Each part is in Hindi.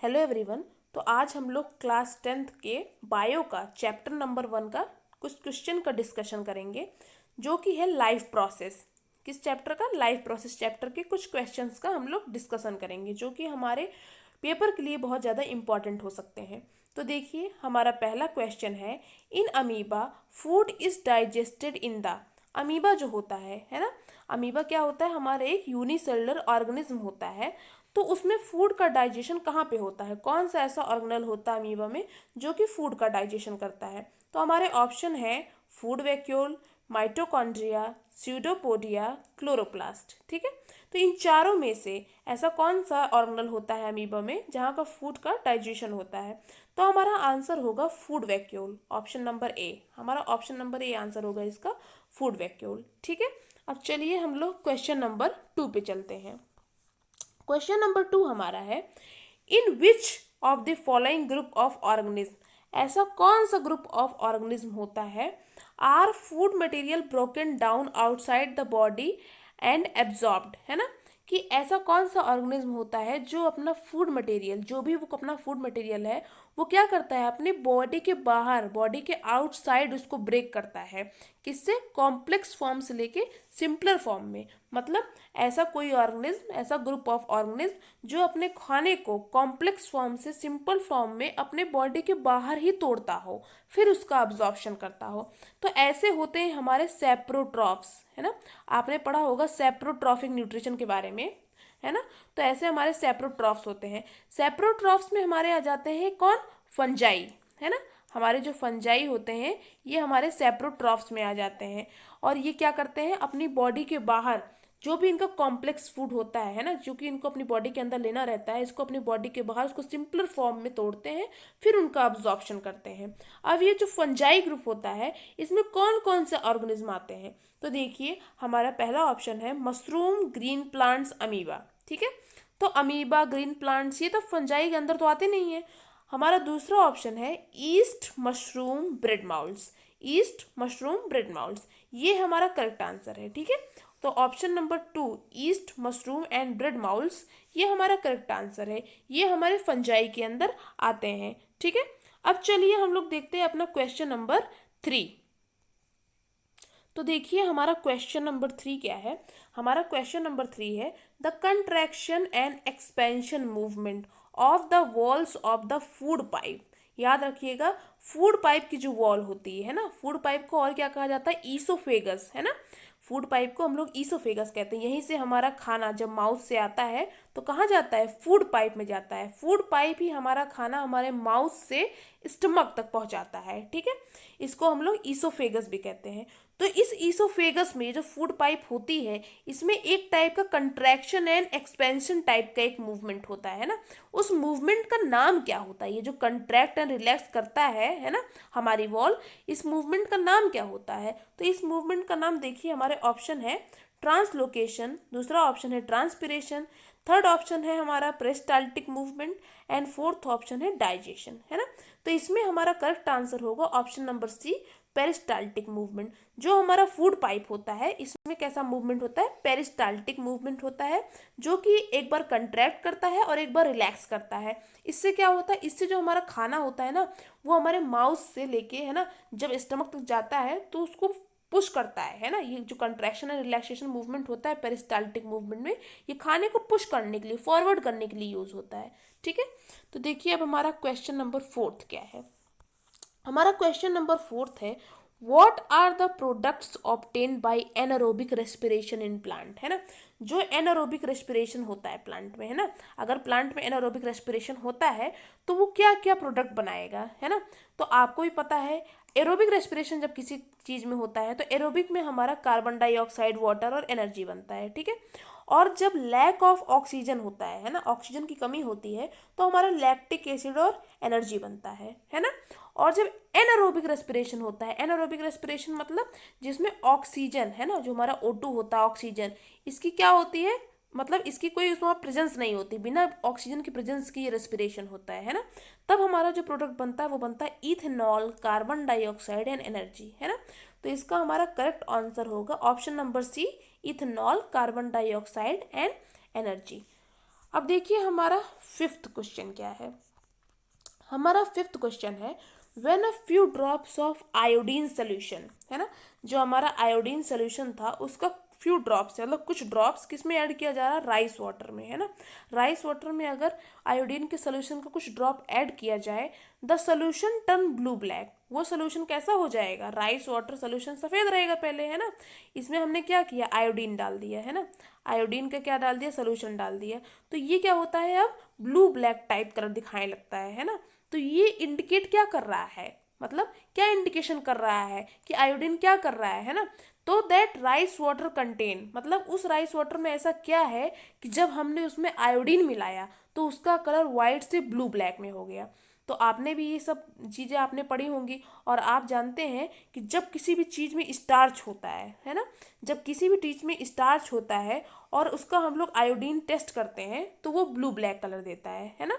Hello everyone. तो आज हम लोग क्लास 10th के बायो का चैप्टर नंबर 1 का कुछ क्वेश्चन का डिस्कशन करेंगे, जो कि है लाइफ प्रोसेस। किस चैप्टर का? लाइफ प्रोसेस चैप्टर के कुछ क्वेश्चंस का हम लोग डिस्कशन करेंगे, जो कि हमारे पेपर के लिए बहुत ज़्यादा इंपॉर्टेंट हो सकते हैं। तो देखिए, हमारा पहला क्वेश्चन है, in amoeba food is digested in the. Amoeba जो होता है ना, अमीबा क्या होता है? हमारे एक यूनिसेलुलर ऑर्गेनिज्म होता है। तो उसमें फूड का डाइजेशन कहाँ पे होता है? कौन सा ऐसा ऑर्गेनल होता है अमीबा में जो कि फूड का डाइजेशन करता है? तो हमारे ऑप्शन है food vacuole, mitochondria, pseudopodia, chloroplast. ठीक है, तो इन चारों में से ऐसा कौन सा ऑर्गेनल होता है अमीबा में जहाँ का फूड का डाइजेशन होता है? तो हमारा आंसर होगा फूड वैक्यूल, ऑप्शन नंबर ए। हमारा ऑप्शन नंबर ए आंसर होगा इसका, फूड वैक्यूल। ठीक है, अब चलिए हम लोग क्वेश्चन नंबर 2 पे चलते हैं। क्वेश्चन नंबर 2 हमारा है, in which of the following group of organism, ऐसा कौन सा ग्रुप ऑफ ऑर्गेनिज्म होता है, are food material broken down outside the body and absorbed, है ना, कि ऐसा कौन सा ऑर्गेनिज्म होता है जो अपना फूड मटेरियल, जो भी वो अपना फूड मटेरियल है, वो क्या करता है, अपनी बॉडी के बाहर, बॉडी के आउटसाइड उसको ब्रेक करता है। किससे? कॉम्प्लेक्स फॉर्म से लेके सिंपलर फॉर्म में। मतलब ऐसा कोई ऑर्गेनिज्म, ऐसा ग्रुप ऑफ ऑर्गेनिज्म जो अपने खाने को कॉम्प्लेक्स फॉर्म से सिंपल फॉर्म में अपने बॉडी के बाहर ही तोड़ता हो, फिर उसका अब्जॉर्प्शन करता हो। तो ऐसे होते हैं हमारे सेप्रोट्रॉफ्स, है ना। आपने पढ़ा होगा सेप्रोट्रॉफिक न्यूट्रिशन के बारे में, है ना। तो ऐसे हमारे सेप्रोट्रॉफ्स होते हैं। सेप्रोट्रॉफ्स में हमारे आ जाते हैं कौन? फंजाई, है ना। हमारे जो फंजाई होते हैं ये हमारे सेप्रोट्रॉफ्स में आ जाते हैं। और ये क्या करते हैं, अपनी बॉडी के बाहर जो भी इनका कॉम्प्लेक्स फूड होता है ना, जो कि इनको अपनी बॉडी के अंदर लेना रहता है, इसको अपनी बॉडी के बाहर उसको सिंपलर फॉर्म में तोड़ते हैं, फिर उनका अब्जॉर्प्शन करते हैं। अब ये जो फंजाई ग्रुप होता है, इसमें कौन कौन से ऑर्गेनिज्म आते हैं? तो देखिए, हमारा पहला ऑप्शन है मशरूम, ग्रीन प्लांट्स, अमीबा। ठीक है, तो अमीबा, ग्रीन प्लांट्स, ये तो फंजाई के अंदर तो आते नहीं है। हमारा दूसरा ऑप्शन है yeast mushroom bread moulds. Yeast mushroom bread moulds, ये हमारा करेक्ट आंसर है। ठीक है, तो option number 2 yeast mushroom and bread moulds, ये हमारा करेक्ट आंसर है। ये हमारे फंजाई के अंदर आते हैं। ठीक है, अब चलिए हम लोग देखते हैं अपना क्वेश्चन नंबर 3। तो देखिए, हमारा क्वेश्चन नंबर 3 क्या है? हमारा क्वेश्चन नंबर 3 है, the contraction and expansion movement of the walls of the food pipe. याद रखिएगा, फूड पाइप की जो वॉल होती है ना, फूड पाइप को और क्या कहा जाता है? ईसोफेगस, है ना। फूड पाइप को हम लोग ईसोफेगस कहते हैं। यहीं से हमारा खाना जब माउथ से आता है तो कहाँ जाता है? फूड पाइप में जाता है। फूड पाइप ही हमारा खाना हमारे माउथ से स्टमक तक पहुंचाता है। ठीक है, इसको हम लोग ईसोफेगस भी कहते हैं। तो इस ईसोफेगस में जो फूड पाइप होती है, इसमें एक टाइप का कंट्रैक्शन एंड एक्सपेंशन टाइप का एक मूवमेंट होता है ना। उस मूवमेंट का नाम क्या होता है? ये जो कंट्रैक्ट एंड रिलैक्स करता है ना हमारी वॉल, इस मूवमेंट का नाम क्या होता है? तो इस मूवमेंट का नाम देखिए, हमारे ऑप्शन है ट्रांसलोकेशन, दूसरा ऑप्शन है ट्रांसपिरेशन, थर्ड ऑप्शन है हमारा peristaltic movement, and fourth option है डाइजेशन, है ना। तो इसमें हमारा करेक्ट आंसर होगा option number C, peristaltic movement. जो हमारा फूड पाइप होता है, इसमें कैसा मूवमेंट होता है? पेरिस्टाल्टिक मूवमेंट होता है, जो कि एक बार कंट्रैक्ट करता है और एक बार रिलैक्स करता है। इससे क्या होता है? इससे जो हमारा खाना होता है ना, वो हमारे माउथ से लेके, है ना, जब स्टमक तक जाता है तो उसको पुश करता है ना। ये जो कंट्रैक्शन एंड रिलैक्सेशन मूवमेंट होता है पेरिस्टाल्टिक मूवमेंट में, ये खाने को पुश करने के लिए, फॉरवर्ड करने के लिए यूज होता है। ठीक है, तो देखिए अब हमारा क्वेश्चन नंबर 4 क्या है? हमारा क्वेश्चन नंबर 4 है, what are the products obtain by anaerobic respiration in plant, है ना। जो एनारोबिक रेस्पिरेशन होता है प्लांट में, है ना, अगर प्लांट में एनारोबिक रेस्पिरेशन होता है तो वो क्या क्या प्रोडक्ट बनाएगा, है ना। तो आपको भी पता है, एरोबिक रेस्पिरेशन जब किसी चीज़ में होता है तो एरोबिक में हमारा कार्बन डाइऑक्साइड, वाटर और एनर्जी बनता है। ठीक है, और जब लैक ऑफ ऑक्सीजन होता है ना, ऑक्सीजन की कमी होती है, तो हमारा लैक्टिक एसिड और एनर्जी बनता है ना। और जब एनारोबिक रेस्पिरेशन होता है, एनारोबिक रेस्पिरेशन मतलब जिसमें ऑक्सीजन, है ना, जो हमारा O2 होता है, ऑक्सीजन, इसकी क्या होती है, मतलब इसकी कोई उसमें प्रेजेंस नहीं होती, बिना ऑक्सीजन की प्रेजेंस की ये रेस्पिरेशन होता है ना। तब हमारा जो प्रोडक्ट बनता है वो बनता है ethanol, carbon dioxide and energy, है ना। तो इसका हमारा करेक्ट आंसर होगा option number C, ethanol, carbon dioxide and energy. अब देखिए हमारा फिफ्थ क्वेश्चन क्या है। हमारा फिफ्थ क्वेश्चन है when a few drops of iodine solution, है ना, जो हमारा आयोडीन सोल्यूशन था उसका फ्यू ड्रॉप्स मतलब कुछ ड्रॉप्स किस में ऐड किया जा रहा है, राइस वाटर में, है ना। राइस वाटर में अगर आयोडीन के सोल्यूशन का कुछ ड्रॉप ऐड किया जाए, the solution turn blue black, वो सोल्यूशन कैसा हो जाएगा, राइस वाटर सोल्यूशन सफ़ेद रहेगा पहले, है ना। इसमें हमने क्या किया, आयोडीन डाल दिया, है ना, आयोडीन का क्या डाल दिया, सोल्यूशन डाल दिया, तो ये क्या होता है, अब ब्लू ब्लैक टाइप कलर दिखाने लगता है ना। तो ये इंडिकेट क्या कर रहा है, मतलब क्या इंडिकेशन कर रहा है कि आयोडीन क्या कर रहा है ना। तो दैट राइस वाटर कंटेन, मतलब उस राइस वाटर में ऐसा क्या है कि जब हमने उसमें आयोडीन मिलाया तो उसका कलर वाइट से ब्लू ब्लैक में हो गया। तो आपने भी ये सब चीज़ें आपने पढ़ी होंगी और आप जानते हैं कि जब किसी भी चीज़ में स्टार्च होता है ना, जब किसी भी चीज़ में स्टार्च होता है और उसका हम लोग आयोडीन टेस्ट करते हैं तो वो ब्लू ब्लैक कलर देता है ना।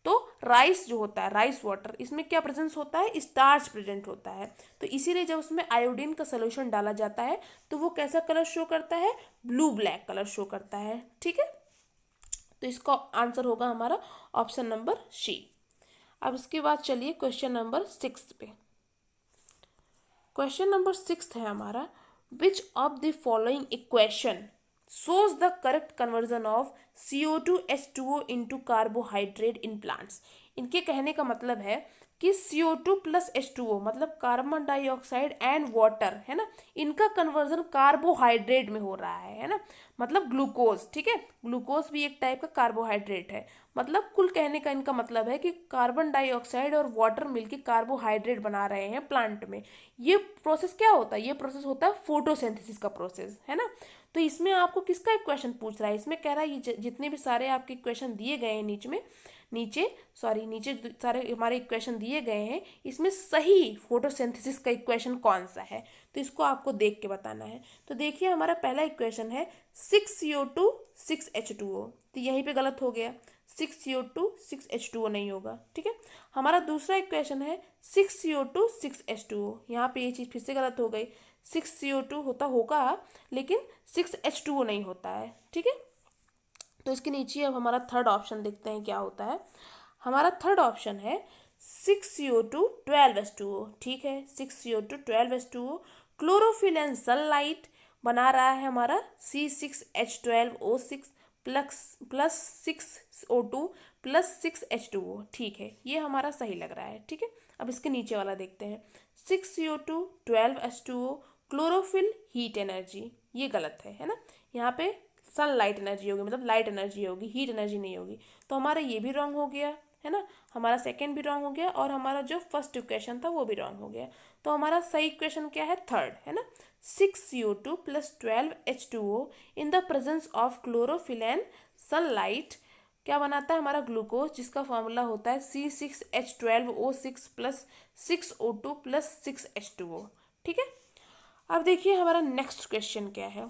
तो राइस जो होता है, राइस वाटर, इसमें क्या प्रेजेंस होता है, स्टार्च प्रेजेंट होता है। तो इसीलिए जब उसमें आयोडीन का सोल्यूशन डाला जाता है तो वो कैसा कलर शो करता है, ब्लू ब्लैक कलर शो करता है, ठीक है। तो इसका आंसर होगा हमारा ऑप्शन नंबर सी। अब इसके बाद चलिए क्वेश्चन नंबर 6 पे। क्वेश्चन नंबर 6 है हमारा, विच of the following equation shows the correct conversion of CO2 H2O into carbohydrate in plants। इनके कहने का मतलब है कि CO2 प्लस H2O मतलब कार्बन डाइऑक्साइड एंड वाटर, है ना, इनका कन्वर्जन कार्बोहाइड्रेट में हो रहा है ना, मतलब ग्लूकोज, ठीक है, ग्लूकोज भी एक टाइप का कार्बोहाइड्रेट है। मतलब कुल कहने का इनका मतलब है कि कार्बन डाइऑक्साइड और वाटर मिलकर कार्बोहाइड्रेट बना रहे हैं प्लांट में। ये प्रोसेस क्या होता है, ये प्रोसेस होता है फोटोसिंथेसिस का प्रोसेस, है ना। तो इसमें आपको किसका इक्वेशन पूछ रहा है, इसमें कह रहा है ये जितने भी सारे आपके इक्वेशन दिए गए हैं नीचे सारे हमारे इक्वेशन दिए गए हैं, इसमें सही फोटोसिंथेसिस का इक्वेशन कौन सा है, तो इसको आपको देख के बताना है। तो देखिए हमारा पहला इक्वेशन है 6CO2 6H2O, तो यहीं पे गलत हो गया, 6CO2 6H2O नहीं होगा, ठीक है। हमारा दूसरा इक्वेशन है 6CO2 6H2O, यहाँ पे ये चीज़ फिर से गलत हो गई, 6CO2 होगा लेकिन 6H2O नहीं होता है, ठीक है। तो इसके नीचे अब हमारा थर्ड ऑप्शन देखते हैं क्या होता है। हमारा थर्ड ऑप्शन है 6CO2 12H2O, ठीक है, 6CO2 12H2O chlorophyll and sunlight बना रहा है हमारा C6H12O6 plus 6O2 plus 6H2O, ठीक है, ये हमारा सही लग रहा है, ठीक है। अब इसके नीचे वाला देखते हैं 6CO2 12H2O chlorophyll heat energy, ये गलत है ना, यहाँ पे सनलाइट एनर्जी होगी, मतलब लाइट एनर्जी होगी, हीट एनर्जी नहीं होगी। तो हमारा ये भी रॉन्ग हो गया, है ना, हमारा सेकंड भी रॉन्ग हो गया और हमारा जो फर्स्ट इक्वेशन था वो भी रॉन्ग हो गया। तो हमारा सही इक्वेशन क्या है, थर्ड, है ना, 6CO2 plus 12H2O in the presence of chlorophyll and sunlight क्या बनाता है हमारा ग्लूकोज, जिसका फॉर्मूला होता है C6H12O6 plus 6O2 plus 6H2O, ठीक है। अब देखिए हमारा नेक्स्ट क्वेश्चन क्या है।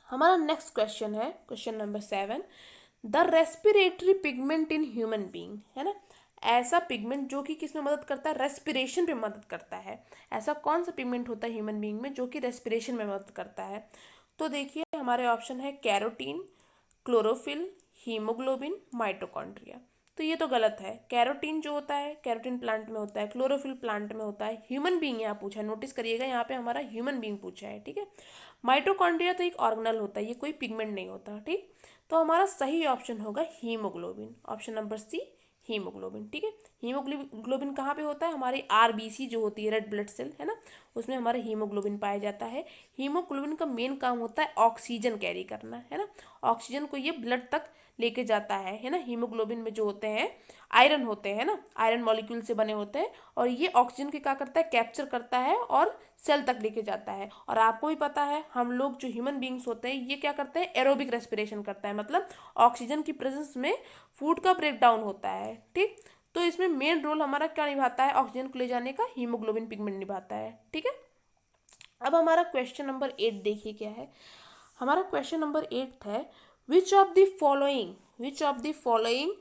हमारा नेक्स्ट क्वेश्चन है question number 7, the respiratory pigment in human being, है ना, ऐसा पिगमेंट जो कि किस में मदद करता है, रेस्पिरेशन में मदद करता है। ऐसा कौन सा पिगमेंट होता है ह्यूमन बींग में जो कि रेस्पिरेशन में मदद करता है। तो देखिए हमारे ऑप्शन है कैरोटीन, क्लोरोफिल, हीमोग्लोबिन, माइटोकॉन्ड्रिया। तो ये तो गलत है, कैरोटीन जो होता है कैरोटीन प्लांट में होता है, क्लोरोफिल प्लांट में होता है, ह्यूमन बींग यहाँ पूछा है, नोटिस करिएगा यहाँ पे हमारा ह्यूमन बींग पूछा है, ठीक है। माइटोकॉन्ड्रिया तो एक ऑर्गेनल होता है, ये कोई पिगमेंट नहीं होता, ठीक। तो हमारा सही ऑप्शन होगा haemoglobin, option number C, haemoglobin, ठीक है। हीमोग्लोबिन कहाँ पे होता है, हमारी आरबीसी जो होती है, रेड ब्लड सेल, है ना, उसमें हमारा हीमोग्लोबिन पाया जाता है। हीमोग्लोबिन का मेन काम होता है ऑक्सीजन कैरी करना, है ना, ऑक्सीजन को ये ब्लड तक लेके जाता है ना। हीमोग्लोबिन में जो होते हैं आयरन होते हैं ना, आयरन मॉलिक्यूल से बने होते हैं और ये ऑक्सीजन के क्या करता है, कैप्चर करता है और सेल तक लेके जाता है। और आपको भी पता है हम लोग जो ह्यूमन बींग्स होते हैं ये क्या करते हैं, एरोबिक रेस्पिरेशन करता है, मतलब ऑक्सीजन की प्रेजेंस में फूड का ब्रेक डाउन होता है, ठीक। तो इसमें मेन रोल हमारा क्या निभाता है, ऑक्सीजन को ले जाने का हीमोग्लोबिन पिगमेंट निभाता है, ठीक है। अब हमारा क्वेश्चन नंबर 8 देखिए क्या है। हमारा क्वेश्चन नंबर 8 है विच of the following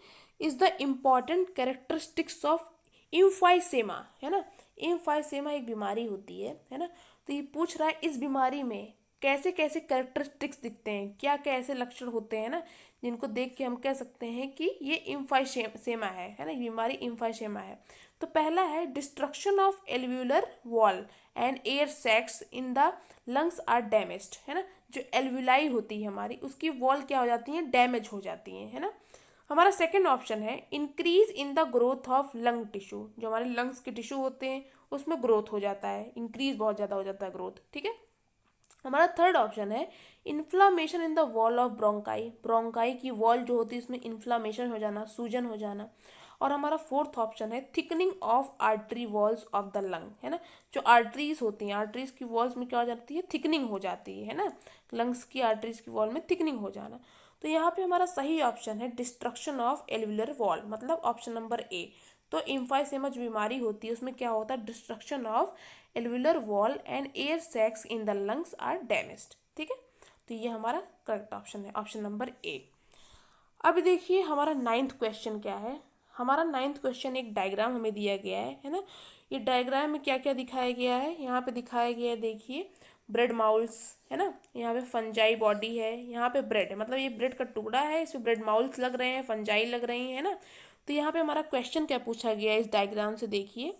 is the important characteristics of emphysema, है ना। इम्फाइसेमा एक बीमारी होती है ना। तो ये पूछ रहा है इस बीमारी में कैसे कैसे कैरेक्टरिस्टिक्स दिखते हैं, क्या क्या ऐसे लक्षण होते हैं ना जिनको देख के हम कह सकते हैं कि ये इम्फाइसेमा है ना, ये बीमारी इम्फाइसेमा है। तो पहला है destruction of alveolar wall and air sacs in the lungs are damaged, है ना। जो एल्व्यूलाई होती है हमारी, उसकी वॉल क्या हो जाती है, डैमेज हो जाती है ना। हमारा सेकंड ऑप्शन है increase in the growth of lung tissue, जो हमारे लंग्स के टिश्यू होते हैं उसमें ग्रोथ हो जाता है, इंक्रीज बहुत ज़्यादा हो जाता है ग्रोथ, ठीक है। हमारा थर्ड ऑप्शन है inflammation in the wall of bronchi, bronchi की वॉल जो होती है उसमें इन्फ्लामेशन हो जाना, सूजन हो जाना। और हमारा फोर्थ ऑप्शन है thickening of artery walls of the lung, है ना। जो आर्टरीज होती हैं, आर्टरीज की वॉल्स में क्या हो जाती है, थिकनिंग हो जाती है ना, लंग्स की आर्टरीज की वॉल में थिकनिंग हो जाना। तो यहाँ पे हमारा सही ऑप्शन है डिस्ट्रक्शन ऑफ एल्वुलर वॉल, मतलब ऑप्शन नंबर ए। तो इम्फाइसेमा जो बीमारी होती है उसमें क्या होता है, destruction of alveolar wall and air sacs in the lungs are damaged, ठीक है। तो ये हमारा करेक्ट ऑप्शन है, ऑप्शन नंबर ए। अब देखिए हमारा नाइन्थ क्वेश्चन क्या है। हमारा नाइन्थ क्वेश्चन एक डायग्राम हमें दिया गया है ना। ये डायग्राम में क्या क्या दिखाया गया है, यहाँ पे दिखाया गया है, देखिए ब्रेड माउल्स है ना, यहाँ पे फंजाई बॉडी है, यहाँ पे ब्रेड है, मतलब ये ब्रेड का टुकड़ा है, इसमें ब्रेड माउल्स लग रहे हैं, फंजाई लग रही है ना। तो यहाँ पे हमारा क्वेश्चन क्या पूछा गया है इस डायग्राम से, देखिए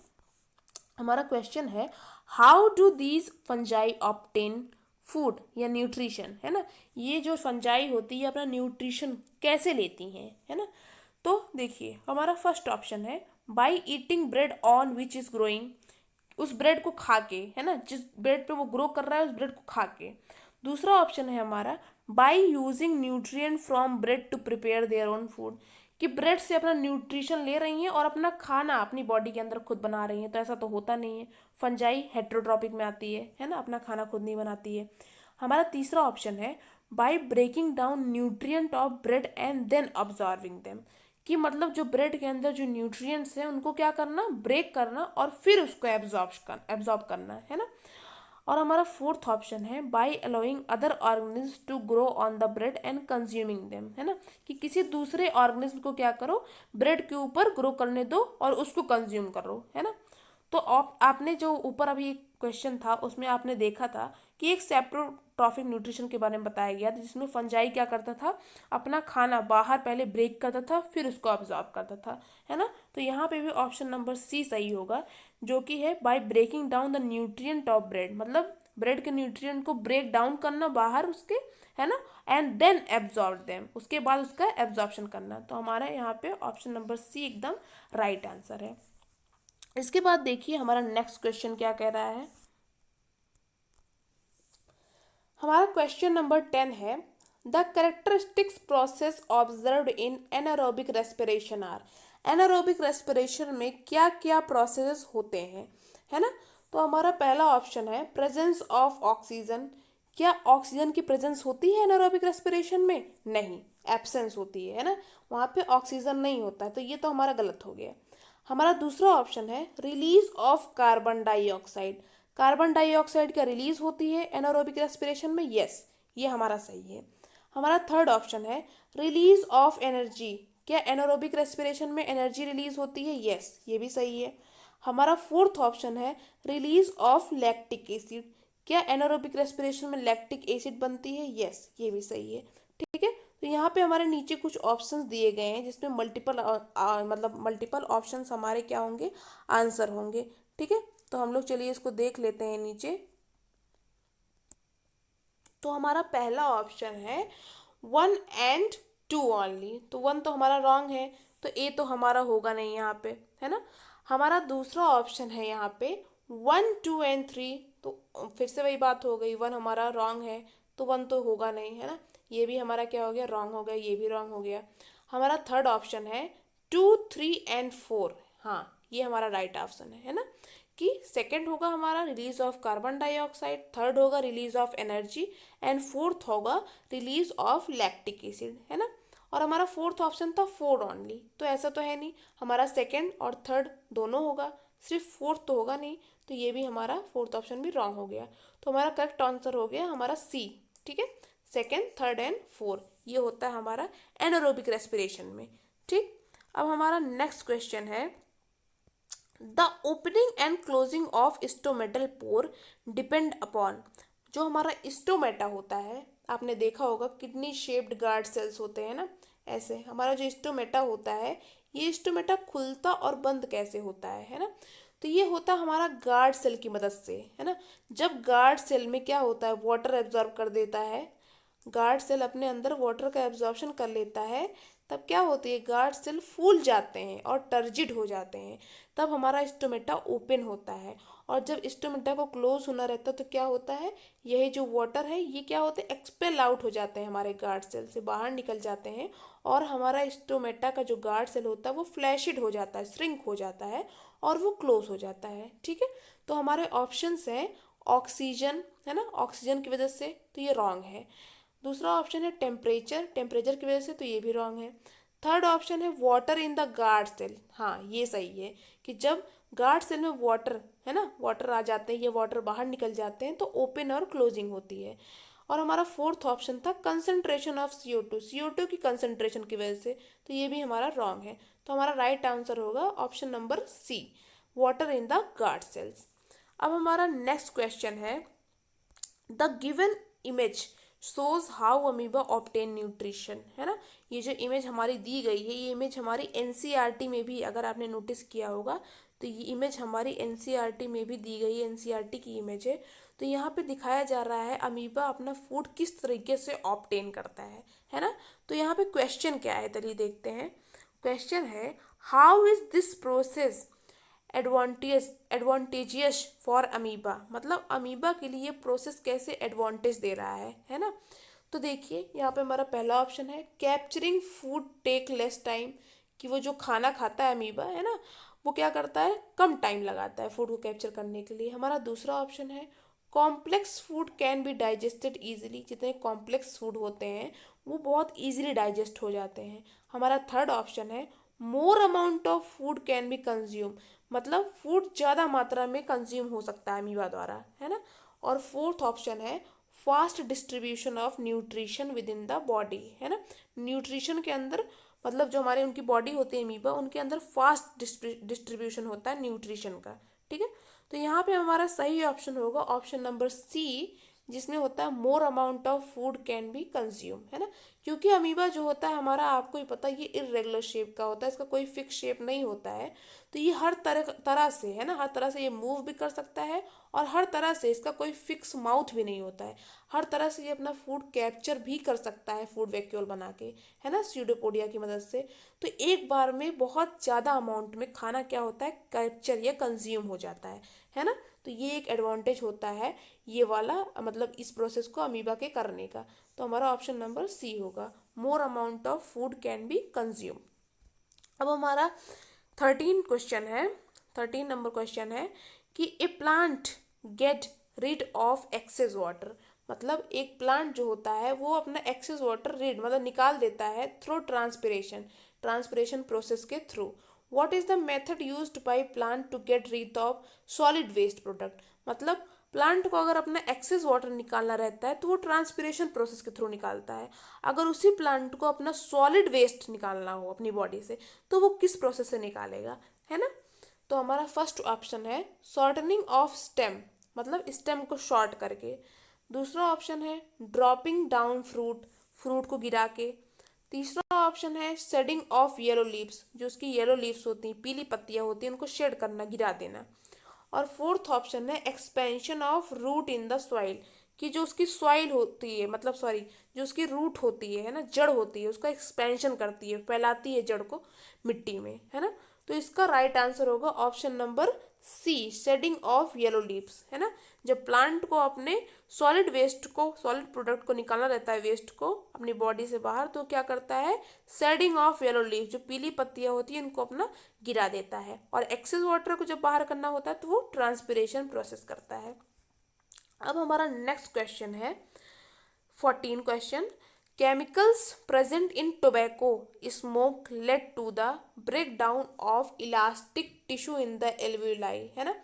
हमारा क्वेश्चन है how do these fungi obtain food या न्यूट्रिशन, है ना। ये जो फंजाई होती है अपना न्यूट्रिशन कैसे लेती हैं, है ना। तो देखिए हमारा फर्स्ट ऑप्शन है by eating bread on which is growing, उस ब्रेड को खा के, है ना, जिस ब्रेड पे वो ग्रो कर रहा है उस ब्रेड को खा के। दूसरा ऑप्शन है हमारा by using nutrient from bread to prepare their own food, कि ब्रेड से अपना न्यूट्रिशन ले रही हैं और अपना खाना अपनी बॉडी के अंदर खुद बना रही हैं। तो ऐसा तो होता नहीं है, फंजाई हेट्रोट्रॉपिक में आती है ना, अपना खाना खुद नहीं बनाती है। हमारा तीसरा ऑप्शन है by breaking down nutrient of bread and then absorbing them, कि मतलब जो ब्रेड के अंदर जो न्यूट्रिएंट्स हैं उनको क्या करना, ब्रेक करना और फिर उसको एब्जॉर्ब करना, है ना। और हमारा फोर्थ ऑप्शन है by allowing other organism to grow on the bread and consuming them, है ना, कि किसी दूसरे ऑर्गेनिज्म को क्या करो, ब्रेड के ऊपर ग्रो करने दो और उसको कंज्यूम करो, है ना। तो आपने जो ऊपर अभी एक क्वेश्चन था उसमें आपने देखा था कि एक सेप्रोट्रॉफिक न्यूट्रिशन के बारे में बताया गया था, जिसमें फंजाई क्या करता था, अपना खाना बाहर पहले ब्रेक करता था फिर उसको ऑब्जॉर्ब करता था, है ना। तो यहाँ पे भी ऑप्शन नंबर सी सही होगा, जो कि है by breaking down the nutrient of bread, मतलब ब्रेड के न्यूट्रिएंट को ब्रेक डाउन करना बाहर उसके, है ना, एंड देन एब्जॉर्ब देम, उसके बाद उसका एब्जॉर्प्शन करना। तो हमारा यहाँ पे ऑप्शन नंबर सी एकदम राइट आंसर है। इसके बाद देखिए हमारा नेक्स्ट क्वेश्चन क्या कह रहा है। हमारा क्वेश्चन नंबर 10 है the characteristics process observed in anaerobic respiration are, anaerobic respiration में क्या क्या प्रोसेस होते हैं, है ना। तो हमारा पहला ऑप्शन है प्रेजेंस ऑफ ऑक्सीजन, क्या ऑक्सीजन की प्रेजेंस होती है एनारोबिक रेस्पिरेशन में, नहीं, एब्सेंस होती है ना, वहाँ पे ऑक्सीजन नहीं होता है, तो ये तो हमारा गलत हो गया। हमारा दूसरा ऑप्शन है release of carbon dioxide, carbon dioxide क्या रिलीज होती है एनारोबिक रेस्पिरेशन में, यस, ये हमारा सही है। हमारा थर्ड ऑप्शन है रिलीज ऑफ एनर्जी, क्या एनारोबिक रेस्पिरेशन में एनर्जी रिलीज होती है, यस, ये भी सही है। हमारा फोर्थ ऑप्शन है रिलीज ऑफ लैक्टिक एसिड, क्या एनारोबिक रेस्पिरेशन में लैक्टिक एसिड बनती है, यस, ये भी सही है, ठीक है। तो यहाँ पे हमारे नीचे कुछ ऑप्शंस दिए गए हैं जिसमें मतलब मल्टीपल ऑप्शंस हमारे क्या होंगे, आंसर होंगे, ठीक है। तो हम लोग चलिए इसको देख लेते हैं नीचे। तो हमारा पहला ऑप्शन है 1 and 2 ओनली, तो 1 तो हमारा रॉन्ग है, तो ए तो हमारा होगा नहीं यहाँ पे, है ना। हमारा दूसरा ऑप्शन है यहाँ पे 1, 2 and 3, तो फिर से वही बात हो गई, 1 हमारा रॉन्ग है तो 1 तो होगा नहीं, है ना। ये भी हमारा क्या हो गया, रॉन्ग हो गया, ये भी रॉन्ग हो गया। हमारा थर्ड ऑप्शन है 2, 3 and 4, हाँ ये हमारा राइट ऑप्शन है ना, कि सेकंड होगा हमारा release of carbon dioxide, third होगा release of energy and fourth होगा रिलीज ऑफ लैक्टिक एसिड, है ना। और हमारा फोर्थ ऑप्शन था 4 ओनली, तो ऐसा तो है नहीं, हमारा सेकंड और थर्ड दोनों होगा, सिर्फ फोर्थ तो होगा नहीं, तो ये भी हमारा फोर्थ ऑप्शन भी रॉन्ग हो गया। तो हमारा करेक्ट आंसर हो गया हमारा सी, ठीक है, सेकंड थर्ड एंड फोर्थ, ये होता है हमारा एनारोबिक रेस्पिरेशन में, ठीक। अब हमारा नेक्स्ट क्वेश्चन है the opening and closing of stomatal pore depend upon, जो हमारा स्टोमेटा होता है, आपने देखा होगा किडनी शेप्ड गार्ड सेल्स होते हैं ना, ऐसे हमारा जो स्टोमेटा होता है, ये स्टोमेटा खुलता और बंद कैसे होता है ना, तो ये होता है हमारा गार्ड सेल की मदद से, है ना। जब गार्ड सेल में क्या होता है, वाटर एब्जॉर्ब कर देता है, गार्ड सेल अपने अंदर वाटर का एब्जॉर्प्शन कर लेता है, तब क्या होती है, गार्ड सेल फूल जाते हैं और टर्जिड हो जाते हैं, तब हमारा स्टोमेटा ओपन होता है। और जब स्टोमेटा को क्लोज होना रहता है तो क्या होता है, यही जो वाटर है ये क्या होते हैं, एक्सपेल आउट हो जाते हैं, हमारे गार्ड सेल से बाहर निकल जाते हैं, और हमारा स्टोमेटा का जो गार्ड सेल होता है वो फ्लैशिड हो जाता है, श्रिंक हो जाता है, और वो क्लोज हो जाता है। ठीक है, तो हमारे ऑप्शंस हैं ऑक्सीजन, है ना, ऑक्सीजन की वजह से, तो ये रॉन्ग है। दूसरा ऑप्शन है टेम्परेचर, टेम्परेचर की वजह से, तो ये भी रॉन्ग है। थर्ड ऑप्शन है water in the guard cell, हाँ ये सही है कि जब गार्ड सेल में वाटर, है ना, वाटर आ जाते हैं, ये वाटर बाहर निकल जाते हैं तो ओपन और क्लोजिंग होती है। और हमारा फोर्थ ऑप्शन था कंसंट्रेशन ऑफ CO2, CO2 की कंसंट्रेशन की वजह से, तो ये भी हमारा रॉन्ग है। तो हमारा राइट आंसर होगा option number C, water in the guard cells. अब हमारा नेक्स्ट क्वेश्चन है, the given image shows how amoeba obtain nutrition, है ना। ये जो इमेज हमारी दी गई है, ये इमेज हमारी NCERT में भी, अगर आपने नोटिस किया होगा तो ये इमेज हमारी NCERT में भी दी गई है, NCERT की इमेज है। तो यहाँ पे दिखाया जा रहा है अमीबा अपना फूड किस तरीके से ऑब्टेन करता है ना। तो यहाँ पे क्वेश्चन क्या है, चलिए देखते हैं। क्वेश्चन है, how is this process advantageous for amoeba, मतलब अमीबा के लिए प्रोसेस कैसे एडवांटेज दे रहा है ना। तो देखिए यहाँ पे हमारा पहला ऑप्शन है capturing food take less time, कि वो जो खाना खाता है अमीबा, है ना, वो क्या करता है, कम टाइम लगाता है फूड को कैप्चर करने के लिए। हमारा दूसरा ऑप्शन है complex food can be digested easily, जितने कॉम्प्लेक्स फूड होते हैं वो बहुत ईजिली डाइजेस्ट हो जाते हैं। हमारा थर्ड ऑप्शन है मोर amount of food can be consume, मतलब फूड ज़्यादा मात्रा में कंज्यूम हो सकता है अमीबा द्वारा, है ना। और फोर्थ ऑप्शन है fast distribution of nutrition with in the body, है ना, न्यूट्रिशन के अंदर, मतलब जो हमारे उनकी बॉडी होती है अमीबा, उनके अंदर फास्ट डिस्ट्रीब्यूशन होता है न्यूट्रिशन का। ठीक है, तो यहाँ पे हमारा सही ऑप्शन होगा ऑप्शन नंबर सी, जिसमें होता है मोर amount of food can be consume, है ना। क्योंकि अमीबा जो होता है हमारा, आपको ही पता है ये इरेगुलर शेप का होता है, इसका कोई फिक्स शेप नहीं होता है, तो ये हर तरह से, है ना, हर तरह से ये मूव भी कर सकता है, और हर तरह से इसका कोई फिक्स माउथ भी नहीं होता है, हर तरह से ये अपना फूड कैप्चर भी कर सकता है फूड वैक्यूल बना के, है ना, स्यूडोपोडिया की मदद से। तो एक बार में बहुत ज़्यादा अमाउंट में खाना क्या होता है, कैप्चर या कंज्यूम हो जाता है ना। तो ये एक एडवांटेज होता है ये वाला, मतलब इस प्रोसेस को अमीबा के करने का। तो हमारा ऑप्शन नंबर सी होगा, more amount of food can be consume. अब हमारा 13 नंबर क्वेश्चन है कि a plant get rid of excess water, मतलब एक प्लांट जो होता है वो अपना एक्सेस वाटर रीड, मतलब निकाल देता है थ्रू ट्रांसपिरेशन प्रोसेस के through. What is the method used by plant to get rid of solid waste product, मतलब प्लांट को अगर अपना एक्सेस वाटर निकालना रहता है तो वो ट्रांसपिरेशन प्रोसेस के थ्रू निकालता है। अगर उसी प्लांट को अपना सॉलिड वेस्ट निकालना हो अपनी बॉडी से तो वो किस प्रोसेस से निकालेगा, है ना। तो हमारा फर्स्ट ऑप्शन है शॉर्टनिंग ऑफ स्टेम, मतलब स्टेम को शॉर्ट करके। दूसरा ऑप्शन है ड्रॉपिंग डाउन फ्रूट को गिरा के। तीसरा ऑप्शन है शेडिंग ऑफ येलो लीव्स, जो उसकी येलो लीव्स होती हैं, पीली पत्तियां होती हैं, उनको शेड करना, गिरा देना। और फोर्थ ऑप्शन है expansion of root in the soil, कि जो उसकी सॉइल होती है, मतलब सॉरी, जो उसकी रूट होती है ना, जड़ होती है, उसका एक्सपेंशन करती है, फैलाती है जड़ को मिट्टी में, है ना। तो इसका राइट आंसर होगा option number C, shedding of yellow leaves, है ना। जब प्लांट को अपने सॉलिड प्रोडक्ट को निकालना रहता है, वेस्ट को अपनी बॉडी से बाहर, तो क्या करता है, शेडिंग ऑफ येलो लीव, जो पीली पत्तियां होती हैं इनको अपना गिरा देता है। और एक्सेस वाटर को जब बाहर करना होता है तो वो ट्रांसपिरेशन प्रोसेस करता है। अब हमारा नेक्स्ट क्वेश्चन है 14 question, chemicals present in tobacco smoke led to the breakdown of elastic tissue in the alveoli, है ना,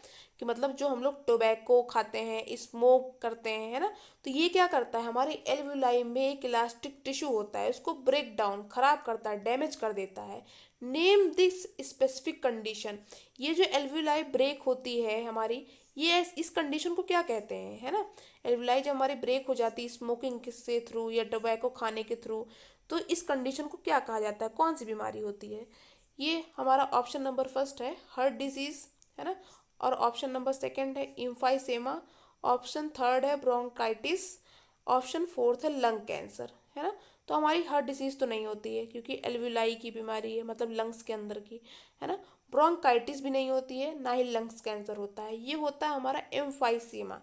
कि मतलब जो हम लोग टोबैको खाते हैं, स्मोक करते हैं, है ना, तो ये क्या करता है, हमारे एल्वुलाई में एक इलास्टिक टिश्यू होता है, उसको ब्रेक डाउन, खराब करता है, डैमेज कर देता है। नेम दिस स्पेसिफिक कंडीशन, ये जो एल्वुलाई ब्रेक होती है हमारी, ये इस कंडीशन को क्या कहते हैं, है ना। एल्विलाई जब हमारी ब्रेक हो जाती है स्मोकिंग से थ्रू या टोबैको खाने के थ्रू, तो इस कंडीशन को क्या कहा जाता है, कौन सी बीमारी होती है। ये हमारा ऑप्शन नंबर फर्स्ट है हार्ट डिजीज, है ना। और ऑप्शन नंबर सेकंड है इम्फाइसेमा, ऑप्शन थर्ड है ब्रोंकाइटिस, ऑप्शन फोर्थ है लंग कैंसर, है ना। तो हमारी हार्ट डिसीज तो नहीं होती है क्योंकि एल्विलाई की बीमारी है, मतलब लंग्स के अंदर की, है ना। ब्रोंकाइटिस भी नहीं होती है, ना ही लंग्स कैंसर होता है, ये होता है हमारा एम्फाइसीमा।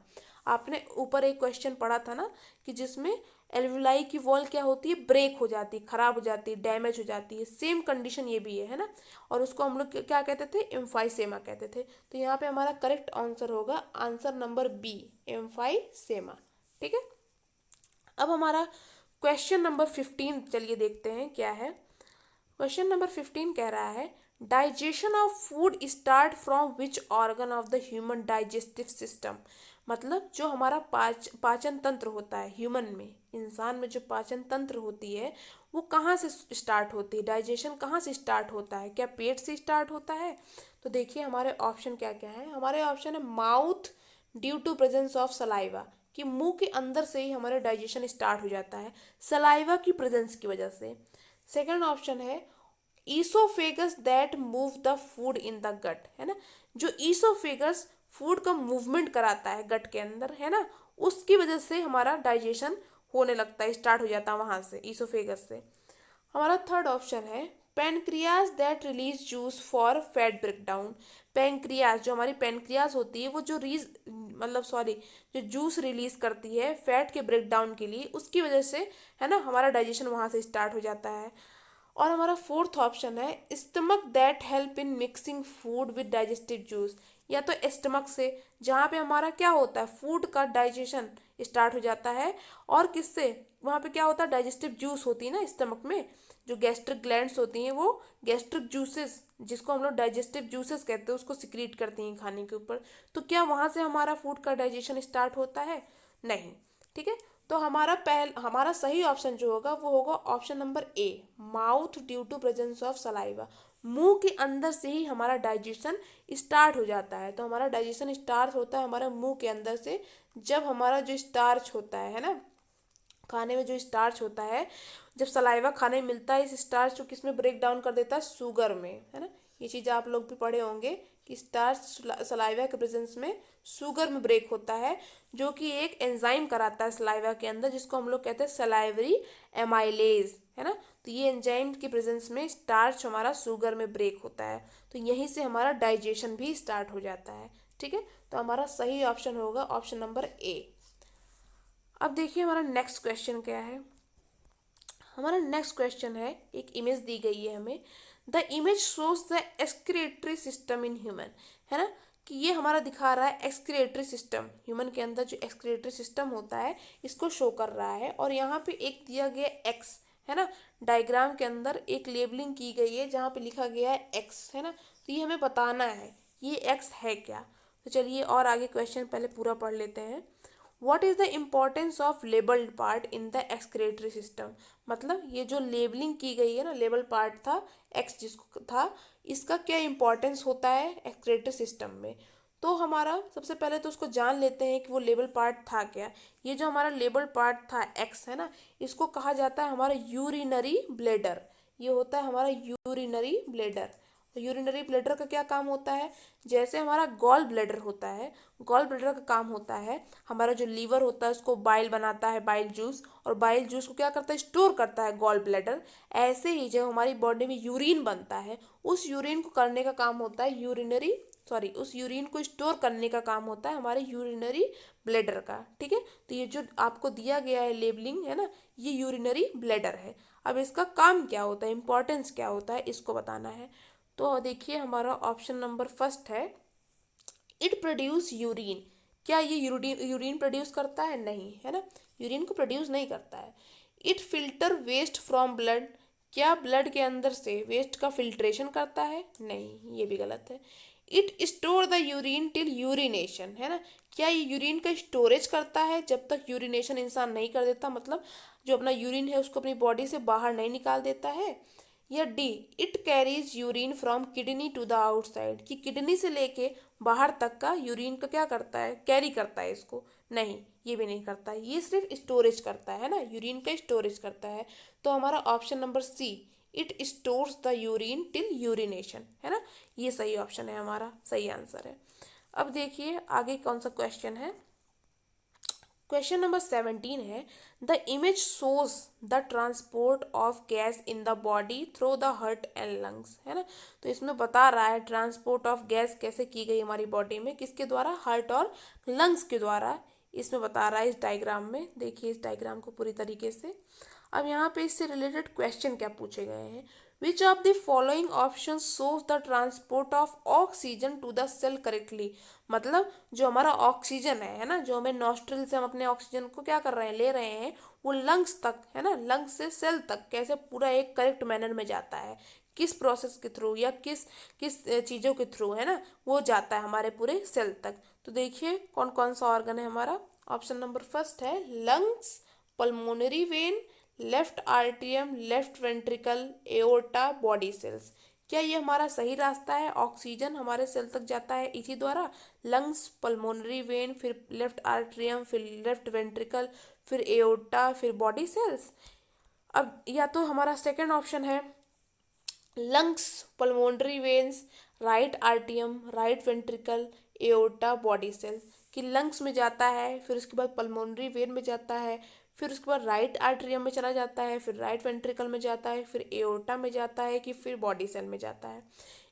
आपने ऊपर एक क्वेश्चन पढ़ा था ना कि जिसमें एल्विलाई की वॉल क्या होती है, ब्रेक हो जाती है, खराब हो जाती है, डैमेज हो जाती है, सेम कंडीशन ये भी है ना। और उसको हम लोग क्या कहते थे, एम्फाइसेमा कहते थे। तो यहाँ पे हमारा करेक्ट आंसर होगा आंसर नंबर बी, एम्फाइसेमा। ठीक है। अब हमारा क्वेश्चन नंबर 15 चलिए देखते हैं क्या है। क्वेश्चन नंबर 15 कह रहा है digestion of food start from which organ of the human digestive system. मतलब जो हमारा पाचन तंत्र होता है ह्यूमन में, इंसान में जो पाचन तंत्र होती है वो कहाँ से स्टार्ट होती है, डाइजेशन कहाँ से स्टार्ट होता है, क्या पेट से स्टार्ट होता है। तो देखिए हमारे ऑप्शन क्या क्या है। हमारे ऑप्शन है mouth due to presence of saliva, कि मुंह के अंदर से ही हमारा डाइजेशन स्टार्ट हो जाता है सलाइवा की प्रेजेंस की वजह से। सेकंड ऑप्शन है oesophagus that move the food in the gut, है ना। जो ईसोफेगस फूड का मूवमेंट कराता है गट के अंदर, है ना, उसकी वजह से हमारा डाइजेशन होने लगता है, स्टार्ट हो जाता है वहां से, ईसोफेगस से। हमारा थर्ड ऑप्शन है pancreas that release juice for fat breakdown. Pancreas, जो हमारी पेनक्रियाज होती है वो जो जो जूस रिलीज करती है फैट के ब्रेकडाउन के लिए, उसकी वजह से, है ना, हमारा डाइजेशन वहां से स्टार्ट हो जाता है। और हमारा फोर्थ ऑप्शन है stomach that help in mixing food with digestive juice. या तो स्टमक से, जहाँ पे हमारा क्या होता है, फूड का डाइजेशन स्टार्ट हो जाता है, और किससे, वहाँ पे क्या होता है, डाइजेस्टिव जूस होती है ना स्टमक में, जो गैस्ट्रिक ग्लैंड्स होती हैं वो गैस्ट्रिक जूसेस, जिसको हम लोग डाइजेस्टिव जूसेस कहते हैं, उसको सिक्रीट करती हैं खाने के ऊपर। तो क्या वहाँ से हमारा फूड का डाइजेशन स्टार्ट होता है, नहीं। ठीक है। तो हमारा सही ऑप्शन जो होगा वो होगा option number A, mouth due to presence of saliva. मुंह के अंदर से ही हमारा डाइजेशन स्टार्ट हो जाता है। तो हमारा डाइजेशन स्टार्ट होता है हमारे मुंह के अंदर से, जब हमारा जो स्टार्च होता है ना, खाने में जो स्टार्च होता है, जब सलाइवा खाने में मिलता है, इस स्टार्च को किसमें ब्रेक डाउन कर देता है, शुगर में, है ना। ये चीज़ आप लोग भी पढ़े होंगे कि स्टार्च सलाइवा के प्रेजेंस में शुगर में ब्रेक होता है, जो कि एक एंजाइम कराता है सलाइवा के अंदर, जिसको हम लोग कहते हैं सलाइवरी एमाइलेज, है ना। तो ये एंजाइम की प्रेजेंस में स्टार्च हमारा शुगर में ब्रेक होता है, तो यहीं से हमारा डाइजेशन भी स्टार्ट हो जाता है। ठीक है। तो हमारा सही ऑप्शन होगा ऑप्शन नंबर ए। अब देखिए हमारा नेक्स्ट क्वेश्चन क्या है। हमारा नेक्स्ट क्वेश्चन है, एक इमेज दी गई है हमें, the image shows the excretory system in human, है ना, कि ये हमारा दिखा रहा है एक्सक्रिएटरी सिस्टम, ह्यूमन के अंदर जो एक्सक्रिएटरी सिस्टम होता है इसको शो कर रहा है। और यहाँ पे एक दिया गया एक्स, है ना, डायग्राम के अंदर एक लेबलिंग की गई है जहाँ पे लिखा गया है एक्स, है ना। तो ये हमें बताना है ये एक्स है क्या। तो चलिए और आगे क्वेश्चन पहले पूरा पढ़ लेते हैं। What is the importance of labelled part in the excretory system. मतलब ये जो लेबलिंग की गई है ना, लेबल पार्ट था एक्स जिसको था, इसका क्या इम्पोर्टेंस होता है एक्सक्रेटरी सिस्टम में। तो हमारा सबसे पहले तो उसको जान लेते हैं कि वो लेबल पार्ट था क्या। ये जो हमारा लेबल पार्ट था एक्स, है ना, इसको कहा जाता है हमारा यूरिनरी ब्लेडर। ये होता है हमारा यूरिनरी ब्लेडर। तो यूरिनरी ब्लेडर का क्या काम होता है, जैसे हमारा गॉल ब्लेडर होता है, गॉल ब्लेडर का काम होता है हमारा जो लीवर होता है उसको बाइल बनाता है, बाइल जूस, और बाइल जूस को क्या करता है, स्टोर करता है गॉल ब्लेडर। ऐसे ही जब हमारी बॉडी में यूरिन बनता है, उस यूरिन को करने का काम होता है उस यूरिन को स्टोर करने का काम होता है हमारे यूरिनरी ब्लेडर का। ठीक है। तो ये जो आपको दिया गया है लेबलिंग, है ना, ये यूरिनरी ब्लेडर है। अब इसका काम क्या होता है, इंपॉर्टेंस क्या होता है, इसको बताना है। तो देखिए हमारा ऑप्शन नंबर फर्स्ट है इट प्रोड्यूस यूरिन। क्या ये यूरिन प्रोड्यूस करता है, नहीं, है ना, यूरिन को प्रोड्यूस नहीं करता है। It filter waste from blood. क्या ब्लड के अंदर से वेस्ट का फिल्ट्रेशन करता है, नहीं, ये भी गलत है। It store the urine till urination, है ना, क्या ये यूरिन का स्टोरेज करता है जब तक यूरिनेशन इंसान नहीं कर देता, मतलब जो अपना यूरिन है उसको अपनी बॉडी से बाहर नहीं निकाल देता है। या D it carries urine from kidney to the outside, कि किडनी से लेके बाहर तक का यूरिन का क्या करता है, कैरी करता है इसको। नहीं, ये भी नहीं करता, ये सिर्फ स्टोरेज करता है ना, यूरिन का स्टोरेज करता है। तो हमारा option number C, it stores the urine till urination, है ना, ये सही ऑप्शन है, हमारा सही आंसर है। अब देखिए आगे कौन सा क्वेश्चन है। क्वेश्चन नंबर 17 है, the image shows the transport of gas in the body through the heart and lungs, है ना। तो इसमें बता रहा है ट्रांसपोर्ट ऑफ गैस कैसे की गई हमारी बॉडी में, किसके द्वारा, हार्ट और लंग्स के द्वारा। इसमें बता रहा है इस डायग्राम में, देखिए इस डायग्राम को पूरी तरीके से। अब यहाँ पे इससे रिलेटेड क्वेश्चन क्या पूछे गए हैं, which of the following option shows the transport of oxygen to the cell correctly. मतलब जो हमारा ऑक्सीजन है ना, जो हमें नॉस्ट्रिल से हम अपने ऑक्सीजन को क्या कर रहे हैं, ले रहे हैं, वो लंग्स तक, है ना, लंग्स से सेल तक कैसे पूरा एक करेक्ट मैनर में जाता है, किस प्रोसेस के थ्रू या किस किस चीज़ों के थ्रू, है ना, वो जाता है हमारे पूरे सेल तक। तो देखिए कौन कौन सा ऑर्गन है हमारा। ऑप्शन नंबर फर्स्ट है लंग्स, पल्मोनरी वेन, लेफ्ट आर्टियम, left ventricle, aorta, body cells. क्या ये हमारा सही रास्ता है, ऑक्सीजन हमारे सेल तक जाता है इसी द्वारा, लंग्स, पल्मोनरी वेन, फिर लेफ्ट आर्ट्रियम, फिर लेफ्ट वेंट्रिकल, फिर एओर्टा, फिर बॉडी सेल्स। अब या तो हमारा सेकंड ऑप्शन है लंग्स, पल्मोनरी वेन्स, राइट आर्टियम, right ventricle, aorta, body cells, कि लंग्स में जाता है, फिर उसके बाद पल्मोनरी वेन में जाता है, फिर उसके बाद राइट आर्ट्रियम में चला जाता है, फिर राइट वेंट्रिकल में जाता है, फिर एओर्टा में जाता है, कि फिर बॉडी सेल में जाता है।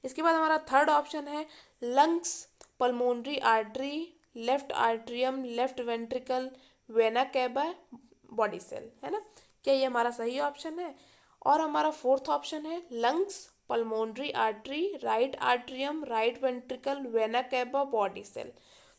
इसके बाद हमारा थर्ड ऑप्शन है lungs, pulmonary artery, left atrium, left ventricle, vena cava, body cell, है ना। क्या ये हमारा सही ऑप्शन है। और हमारा फोर्थ ऑप्शन है lungs, pulmonary artery, right atrium, right ventricle, vena cava, body cell.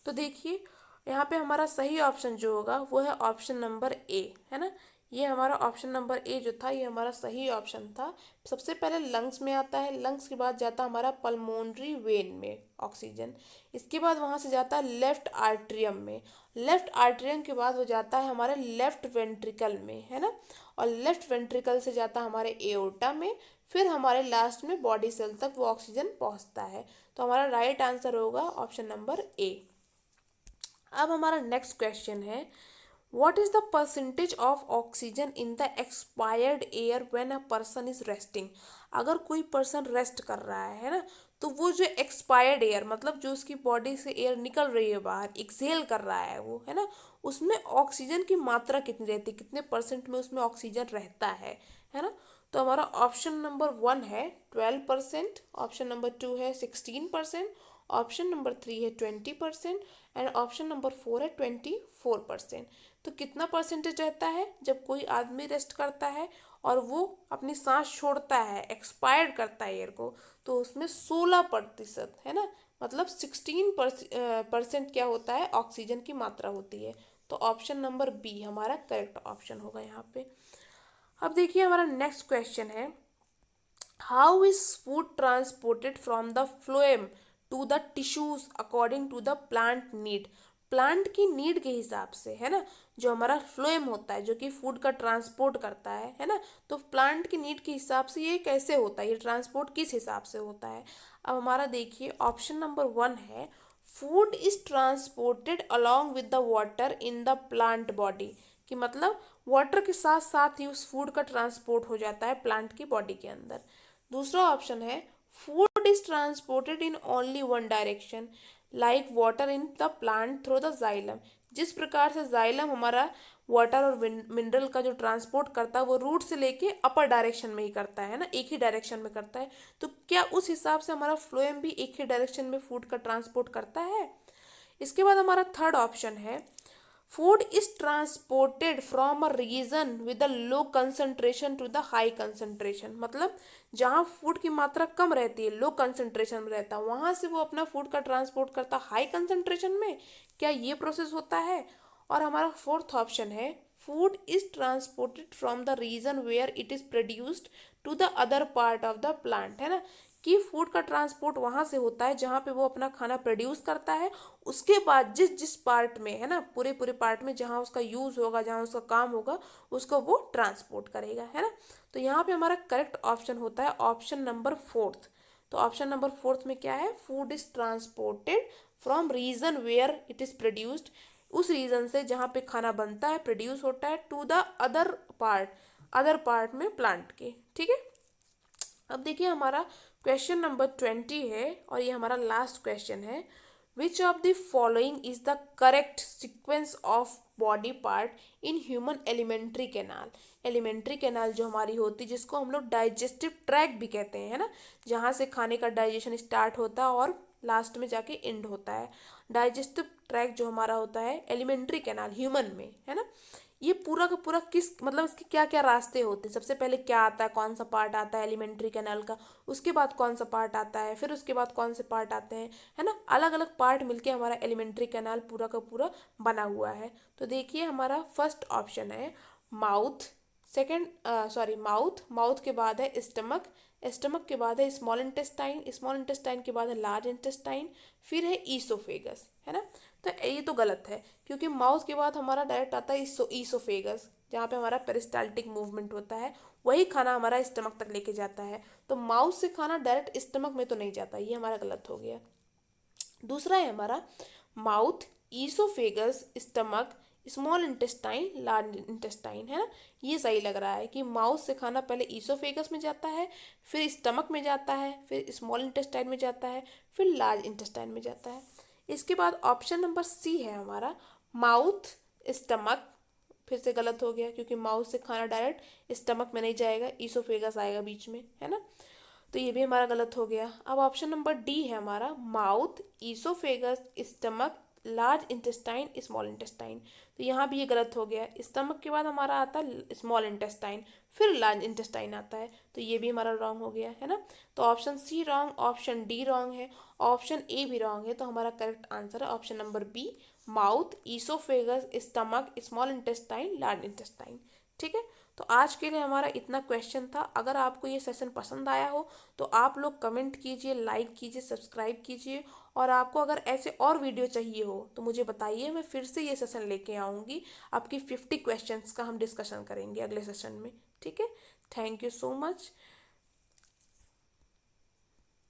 तो देखिए यहाँ पे हमारा सही ऑप्शन जो होगा वो है ऑप्शन नंबर ए, है ना। ये हमारा ऑप्शन नंबर ए जो था ये हमारा सही ऑप्शन था। सबसे पहले लंग्स में आता है, लंग्स के बाद जाता है हमारा पल्मोनरी वेन में ऑक्सीजन, इसके बाद वहाँ से जाता है लेफ्ट आर्ट्रियम में, लेफ्ट आर्ट्रियम के बाद वो जाता है हमारे लेफ्ट वेंट्रिकल में, है ना, और लेफ्ट वेंट्रिकल से जाता है हमारे एओर्टा में, फिर हमारे लास्ट में बॉडी सेल तक वो ऑक्सीजन पहुँचता है। तो हमारा राइट आंसर होगा ऑप्शन नंबर ए। अब हमारा नेक्स्ट क्वेश्चन है, what is the percentage of oxygen in the expired air when a person is resting. अगर कोई पर्सन रेस्ट कर रहा है ना, तो वो जो एक्सपायर्ड एयर मतलब जो उसकी बॉडी से एयर निकल रही है बाहर, एक्सहेल कर रहा है वो, है ना, उसमें ऑक्सीजन की मात्रा कितनी रहती है, कितने परसेंट में उसमें ऑक्सीजन रहता है ना। तो हमारा ऑप्शन नंबर 1 है 12%, ऑप्शन नंबर 2 है 16%, ऑप्शन नंबर 3 है 20% एंड ऑप्शन नंबर 4 है 24%। तो कितना परसेंटेज रहता है जब कोई आदमी रेस्ट करता है और वो अपनी सांस छोड़ता है, एक्सपायर्ड करता है एयर को, तो उसमें 16%, है ना, मतलब 16% क्या होता है, ऑक्सीजन की मात्रा होती है। तो ऑप्शन नंबर बी हमारा करेक्ट ऑप्शन होगा यहाँ पे। अब देखिए हमारा नेक्स्ट क्वेश्चन है, how is food transported from the phloem to the tissues according to the plant need. Plant की नीड के हिसाब से, है ना, जो हमारा फ्लोएम होता है जो कि फूड का ट्रांसपोर्ट करता है ना, तो प्लांट की नीड के हिसाब से ये कैसे होता है, ये ट्रांसपोर्ट किस हिसाब से होता है। अब हमारा देखिए ऑप्शन नंबर 1 है food is transported along with the water in the plant body, कि मतलब वाटर के साथ साथ ही उस फूड का ट्रांसपोर्ट हो जाता है प्लांट की बॉडी के अंदर। दूसरा ऑप्शन है food is transported in only one direction like water in the plant through the xylem. जिस प्रकार से जाइलम हमारा वाटर और मिनरल का जो ट्रांसपोर्ट करता है वो रूट से लेके अपर डायरेक्शन में ही करता है ना, एक ही डायरेक्शन में करता है। तो क्या उस हिसाब से हमारा फ्लोएम भी एक ही डायरेक्शन में फूड का ट्रांसपोर्ट करता है। इसके बाद हमारा थर्ड ऑप्शन है food is transported from a region with a low concentration to the high concentration, मतलब जहाँ फूड की मात्रा कम रहती है, लो कंसंट्रेशन में रहता है, वहाँ से वो अपना फूड का ट्रांसपोर्ट करता हाई कंसंट्रेशन में। क्या ये प्रोसेस होता है। और हमारा फोर्थ ऑप्शन है food is transported from the region where it is produced to the other part of the plant, है ना, कि फूड का ट्रांसपोर्ट वहाँ से होता है जहाँ पे वो अपना खाना प्रोड्यूस करता है, उसके बाद जिस जिस पार्ट में, है ना, पूरे पूरे पार्ट में जहाँ उसका यूज़ होगा, जहाँ उसका काम होगा, उसको वो ट्रांसपोर्ट करेगा, है ना। तो यहाँ पे हमारा करेक्ट ऑप्शन होता है ऑप्शन नंबर फोर्थ। तो ऑप्शन नंबर फोर्थ में क्या है, food is transported from region where it is produced, उस रीजन से जहाँ पे खाना बनता है, प्रोड्यूस होता है, टू द अदर पार्ट में प्लांट के, ठीक है। अब देखिए हमारा क्वेश्चन नंबर 20 है और ये हमारा लास्ट क्वेश्चन है। विच of the following is the correct sequence of body part in human alimentary canal. Alimentary canal जो हमारी होती है, जिसको हम लोग डाइजेस्टिव ट्रैक भी कहते हैं, है ना, जहाँ से खाने का डाइजेशन स्टार्ट होता है और लास्ट में जाके एंड होता है। डाइजेस्टिव ट्रैक जो हमारा होता है एलिमेंट्री कैनाल ह्यूमन में, है ना, ये पूरा का पूरा किस, मतलब इसके क्या क्या रास्ते होते हैं, सबसे पहले क्या आता है, कौन सा पार्ट आता है एलिमेंट्री कैनाल का, उसके बाद कौन सा पार्ट आता है, फिर उसके बाद कौन से पार्ट आते हैं, है ना, अलग अलग पार्ट मिलके हमारा एलिमेंट्री कैनाल पूरा का पूरा बना हुआ है। तो देखिए हमारा फर्स्ट ऑप्शन है माउथ, सेकेंड सॉरी माउथ के बाद है स्टमक के बाद है स्मॉल इंटेस्टाइन के बाद है लार्ज इंटेस्टाइन, फिर है ईसोफेगस, है ना। तो ये तो गलत है, क्योंकि माउथ के बाद हमारा डायरेक्ट आता है ईसोफेगस, जहाँ पे हमारा पेरिस्टाल्टिक मूवमेंट होता है, वही खाना हमारा स्टमक तक लेके जाता है। तो माउथ से खाना डायरेक्ट स्टमक में तो नहीं जाता, ये हमारा गलत हो गया। दूसरा है हमारा mouth, oesophagus, stomach, small intestine, large intestine, है ना। ये सही लग रहा है कि माउथ से खाना पहले ईसोफेगस में जाता है, फिर स्टमक में जाता है, फिर स्मॉल इंटेस्टाइन में जाता है, फिर लार्ज इंटेस्टाइन में जाता है। इसके बाद ऑप्शन नंबर सी है हमारा माउथ, स्टमक, फिर से गलत हो गया, क्योंकि माउथ से खाना डायरेक्ट स्टमक में नहीं जाएगा, ईसोफेगस आएगा बीच में, है ना। तो ये भी हमारा गलत हो गया। अब ऑप्शन नंबर डी है हमारा mouth, oesophagus, stomach, large intestine, small intestine. तो यहाँ भी ये गलत हो गया, स्टमक के बाद हमारा आता है स्मॉल इंटेस्टाइन, फिर लार्ज इंटेस्टाइन आता है, तो ये भी हमारा रॉन्ग हो गया, है ना। तो option C wrong, option D wrong है, ऑप्शन ए भी रॉन्ग है। तो हमारा करेक्ट आंसर है option number B, mouth, oesophagus, stomach, small intestine, large intestine, ठीक है। तो आज के लिए हमारा इतना क्वेश्चन था। अगर आपको ये सेशन पसंद आया हो तो आप लोग कमेंट कीजिए, लाइक कीजिए, सब्सक्राइब कीजिए, और आपको अगर ऐसे और वीडियो चाहिए हो तो मुझे बताइए, मैं फिर से ये सेशन लेके आऊँगी। आपकी 50 क्वेश्चंस का हम डिस्कशन करेंगे अगले सेशन में, ठीक है। Thank you so much.